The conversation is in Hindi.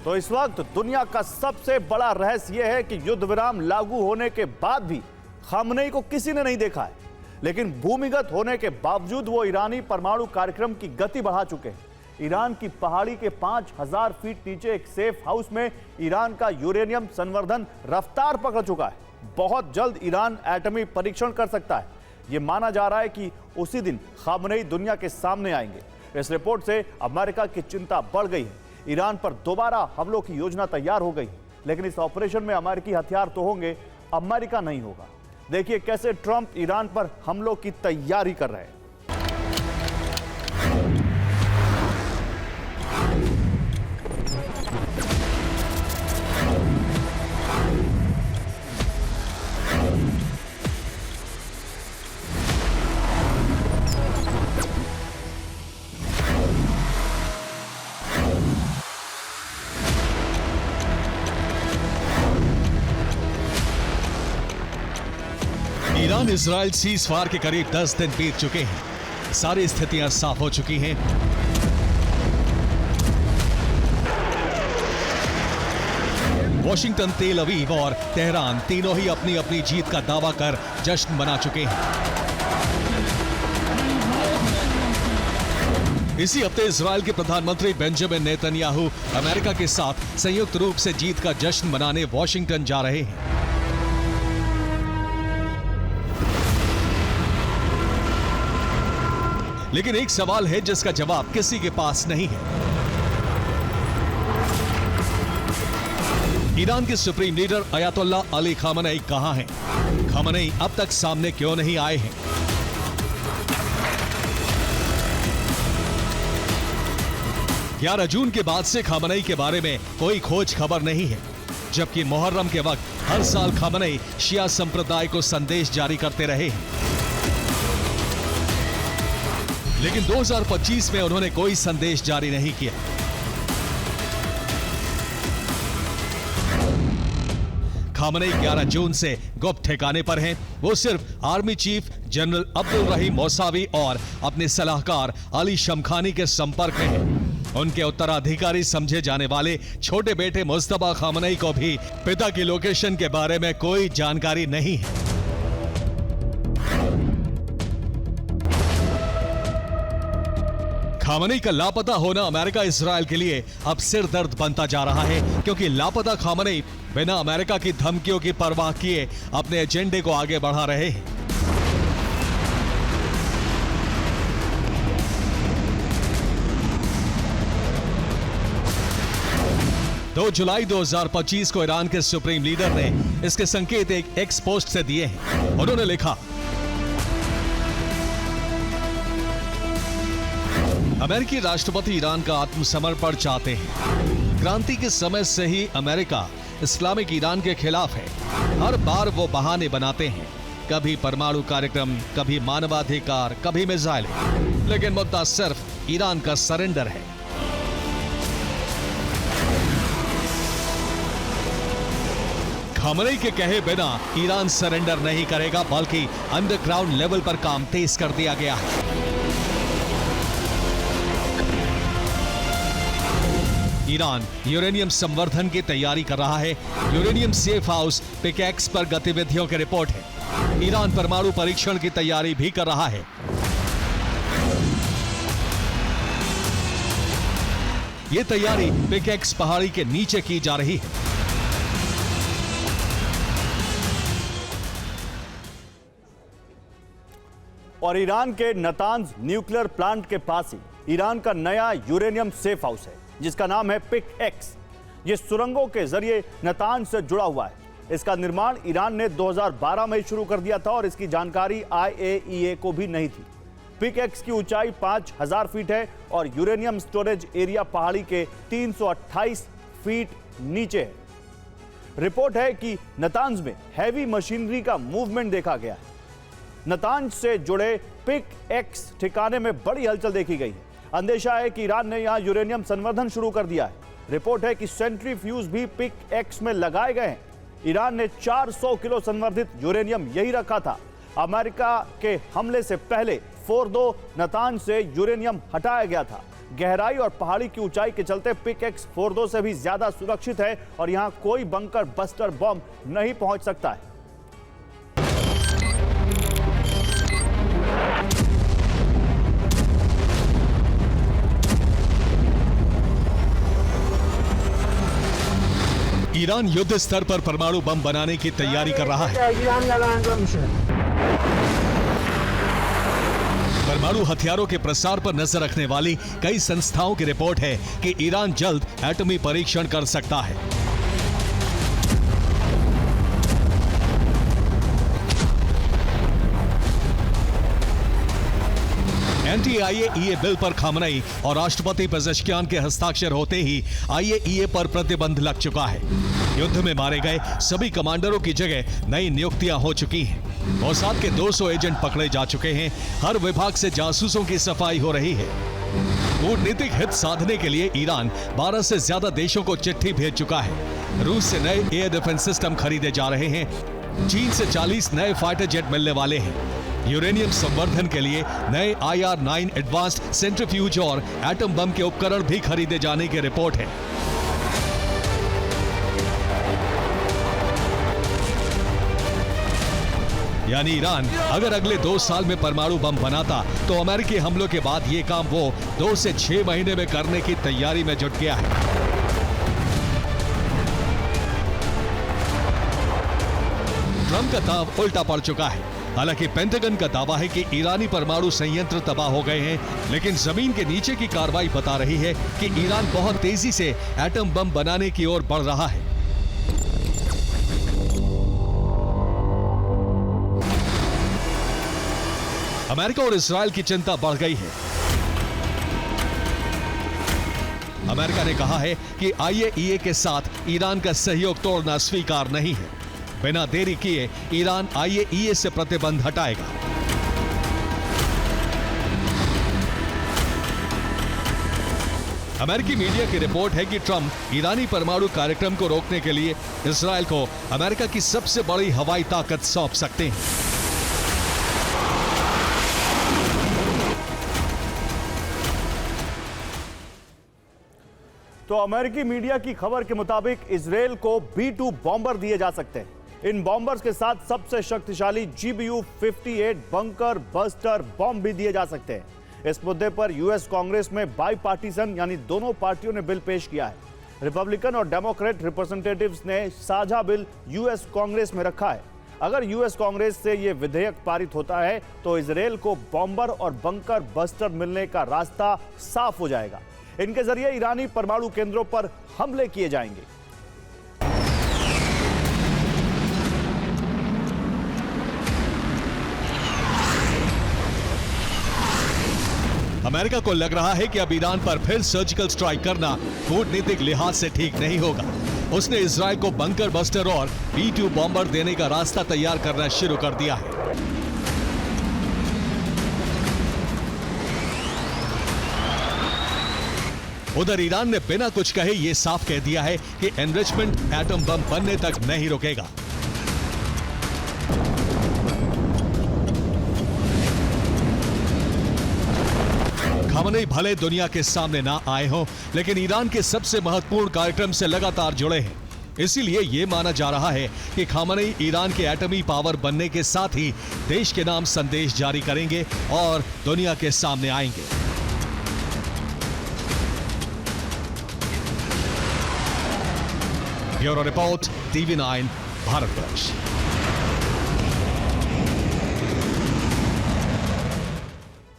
तो इस वक्त दुनिया का सबसे बड़ा रहस्य यह है कि युद्ध विराम लागू होने के बाद भी खामनेई को किसी ने नहीं देखा है, लेकिन भूमिगत होने के बावजूद वो ईरानी परमाणु कार्यक्रम की गति बढ़ा चुके हैं। ईरान की पहाड़ी के 5000 फीट नीचे एक सेफ हाउस में ईरान का यूरेनियम संवर्धन रफ्तार पकड़ चुका है। बहुत जल्द ईरान एटमी परीक्षण कर सकता है। यह माना जा रहा है कि उसी दिन खामनेई दुनिया के सामने आएंगे। इस रिपोर्ट से अमेरिका की चिंता बढ़ गई है। ईरान पर दोबारा हमलों की योजना तैयार हो गई, लेकिन इस ऑपरेशन में अमेरिकी हथियार तो होंगे, अमेरिका नहीं होगा। देखिए कैसे ट्रंप ईरान पर हमलों की तैयारी कर रहे हैं। ईरान इजराइल सीज फायर के करीब 10 दिन बीत चुके हैं। सारी स्थितियां साफ हो चुकी हैं। वॉशिंगटन, तेल अवीव और तेहरान तीनों ही अपनी अपनी जीत का दावा कर जश्न मना चुके हैं। इसी हफ्ते इजराइल के प्रधानमंत्री बेंजामिन नेतन्याहू अमेरिका के साथ संयुक्त रूप से जीत का जश्न मनाने वॉशिंगटन जा रहे हैं। लेकिन एक सवाल है जिसका जवाब किसी के पास नहीं है। ईरान के supreme leader Ayatollah Ali Khamenei कहां हैं? खामनेई अब तक सामने क्यों नहीं आए हैं? ग्यारह जून के बाद से खामनेई के बारे में कोई खोज खबर नहीं है, जबकि मुहर्रम के वक्त हर साल खामनेई शिया संप्रदाय को संदेश जारी करते रहे हैं। लेकिन 2025 में उन्होंने कोई संदेश जारी नहीं किया। खामनेई 11 जून से गुप्त ठिकाने पर हैं। वो सिर्फ आर्मी चीफ जनरल अब्दुल रहीम मौसावी और अपने सलाहकार अली शमखानी के संपर्क में हैं। उनके उत्तराधिकारी समझे जाने वाले छोटे बेटे मुस्तफा खामनेई को भी पिता की लोकेशन के बारे में कोई जानकारी नहीं है। खामनेई का लापता होना अमेरिका इजराइल के लिए अब सिर दर्द बनता जा रहा है, क्योंकि लापता खामनेई बिना अमेरिका की धमकियों की परवाह किए अपने एजेंडे को आगे बढ़ा रहे हैं। दो जुलाई 2025 को ईरान के सुप्रीम लीडर ने इसके संकेत एक एक्स पोस्ट से दिए हैं। उन्होंने लिखा, अमेरिकी राष्ट्रपति ईरान का आत्मसमर्पण चाहते हैं। क्रांति के समय से ही अमेरिका इस्लामिक ईरान के खिलाफ है। हर बार वो बहाने बनाते हैं, कभी परमाणु कार्यक्रम, कभी मानवाधिकार, कभी मिसाइल, लेकिन मुद्दा सिर्फ ईरान का सरेंडर है। खामनेई के कहे बिना ईरान सरेंडर नहीं करेगा, बल्कि अंडरग्राउंड लेवल पर काम तेज कर दिया गया है। ईरान यूरेनियम संवर्धन की तैयारी कर रहा है। यूरेनियम सेफ हाउस पिकैक्स पर गतिविधियों की रिपोर्ट है। ईरान परमाणु परीक्षण की तैयारी भी कर रहा है। यह तैयारी पिकैक्स पहाड़ी के नीचे की जा रही है। और ईरान के नतांज न्यूक्लियर प्लांट के पास ही ईरान का नया यूरेनियम सेफ हाउस है, जिसका नाम है पिकैक्स। ये सुरंगों के जरिए नतांज से जुड़ा हुआ है। इसका निर्माण ईरान ने 2012 में शुरू कर दिया था और इसकी जानकारी IAEA को भी नहीं थी। पिकैक्स की ऊंचाई 5000 फीट है और यूरेनियम स्टोरेज एरिया पहाड़ी के 328 फीट नीचे है। रिपोर्ट है कि नतांज में हैवी मशीनरी का मूवमेंट देखा गया है। नतांज से जुड़े पिकैक्स ठिकाने में बड़ी हलचल देखी गई है। अंदेशा है कि ईरान ने यहां यूरेनियम संवर्धन शुरू कर दिया है। रिपोर्ट है कि सेंट्रीफ्यूज भी पिकैक्स में लगाए गए हैं। ईरान ने 400 किलो संवर्धित यूरेनियम यही रखा था। अमेरिका के हमले से पहले फोर्दो, नतांज से यूरेनियम हटाया गया था। गहराई और पहाड़ी की ऊंचाई के चलते पिकएक्स फोर्दो से भी ज्यादा सुरक्षित है और यहां कोई बंकर बस्टर बम नहीं पहुंच सकता है। ईरान युद्ध स्तर पर परमाणु बम बनाने की तैयारी कर रहा है। परमाणु हथियारों के प्रसार पर नजर रखने वाली कई संस्थाओं की रिपोर्ट है कि ईरान जल्द एटमी परीक्षण कर सकता है। एंटी-आईएईए बिल पर खामनेई और राष्ट्रपति पेजेश्कियान के हस्ताक्षर होते ही आईएईए पर प्रतिबंध लग चुका है। युद्ध में मारे गए सभी कमांडरों की जगह नई नियुक्तियां हो चुकी हैं। मोसाद के 200 एजेंट पकड़े जा चुके हैं। हर विभाग से जासूसों की सफाई हो रही है। कूटनीतिक हित साधने के लिए ईरान 12 से ज्यादा देशों को चिट्ठी भेज चुका है। रूस से नए एयर डिफेंस सिस्टम खरीदे जा रहे हैं। चीन से 40 नए फाइटर जेट मिलने वाले हैं। यूरेनियम संवर्धन के लिए नए IR-9 एडवांस्ड सेंट्रीफ्यूज और एटम बम के उपकरण भी खरीदे जाने की रिपोर्ट है। यानी ईरान अगर अगले 2 साल में परमाणु बम बनाता तो अमेरिकी हमलों के बाद यह काम वो 2 से 6 महीने में करने की तैयारी में जुट गया है। ट्रंप का दाव उल्टा पड़ चुका है। हालांकि पेंटागन का दावा है कि ईरानी परमाणु संयंत्र तबाह हो गए हैं, लेकिन जमीन के नीचे की कार्रवाई बता रही है कि ईरान बहुत तेजी से एटम बम बनाने की ओर बढ़ रहा है। अमेरिका और इस्राएल की चिंता बढ़ गई है। अमेरिका ने कहा है कि आईएईए के साथ ईरान का सहयोग तोड़ना स्वीकार नहीं है। बिना देरी किए ईरान आईएईए से प्रतिबंध हटाएगा। अमेरिकी मीडिया की रिपोर्ट है कि ट्रंप ईरानी परमाणु कार्यक्रम को रोकने के लिए इस्राएल को अमेरिका की सबसे बड़ी हवाई ताकत सौंप सकते हैं। तो अमेरिकी मीडिया की खबर के मुताबिक इजराइल को B-2 बॉम्बर दिए जा सकते हैं। इन बॉम्बर्स के साथ सबसे शक्तिशाली GBU-58 बंकर बस्टर बॉम्ब भी दिए जा सकते हैं। इस मुद्दे पर यूएस कांग्रेस में बाईपार्टीसन यानी दोनों पार्टियों ने बिल पेश किया है। रिपब्लिकन और डेमोक्रेट रिप्रेजेंटेटिव्स ने साझा बिल यूएस कांग्रेस में रखा है। अगर यूएस कांग्रेस से यह विधेयक पारित होता है तो इजराइल को बॉम्बर और बंकर बस्टर मिलने का रास्ता साफ हो जाएगा। इनके जरिए ईरानी परमाणु केंद्रों पर हमले किए जाएंगे। अमेरिका को लग रहा है कि अब ईरान पर फिर सर्जिकल स्ट्राइक करना कूटनीतिक लिहाज से ठीक नहीं होगा। उसने इजराइल को बंकर बस्टर और B-2 बॉम्बर देने का रास्ता तैयार करना शुरू कर दिया है। उधर ईरान ने बिना कुछ कहे यह साफ कह दिया है कि एनरिचमेंट एटम बम बनने तक नहीं रुकेगा। खामनेई भले दुनिया के सामने ना आए हों, लेकिन ईरान के सबसे महत्वपूर्ण कार्यक्रम से लगातार जुड़े हैं। इसीलिए यह माना जा रहा है कि खामनेई ईरान के एटमी पावर बनने के साथ ही देश के नाम संदेश जारी करेंगे और दुनिया के सामने आएंगे। Bureau report, TV9 Bharatvarsh.